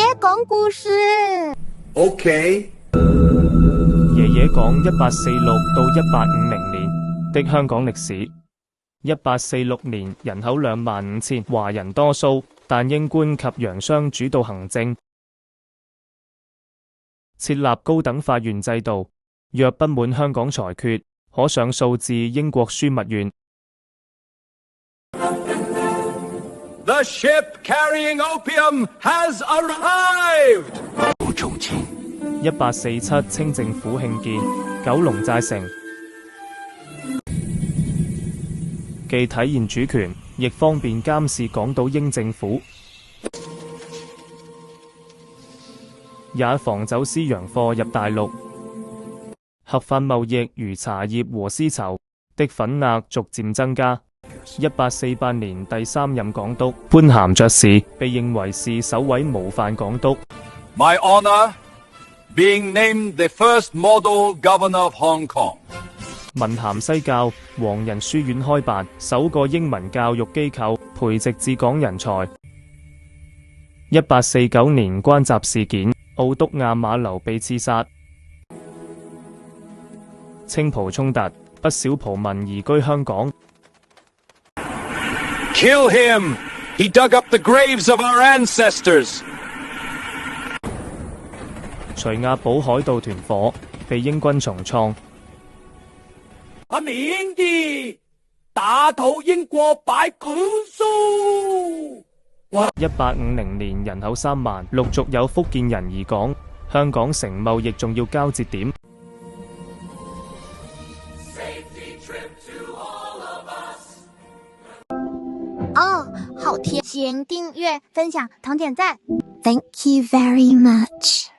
爺講故事。OK。爺爺講1846到1850年的香港歷史。1846年人口25000，華人多數，但英官及洋商主導行政，設立高等法院制度，若不滿香港裁決，可上訴至英國樞密院。The ship carrying opium has arrived. 1847清政府興建九龍寨城，既體現主權，亦方便監視港島英政府，也防走私洋貨入大陸。合法貿易如茶葉和絲綢的份額逐漸增加。1848年第3任港督潘咸爵士被認為是首位模範港督。My honor, being named the first model governor of Hong Kong. 文咸西教黃仁書院開辦首個英文教育機構，培植治港人才。1849年關閘事件，澳督亞馬流被刺殺。清葡衝突，不少葡民移居香港。Kill him! He dug up the graves of our ancestors. 徐亞寶海盜團伙被英軍重創。阿緬甸打倒英國百孔蘇。1850年人口3萬，陸續有福建人移港，香港成貿易重要交接點。哦，好貼，請訂閱、分享、同點讚。Thank you very much.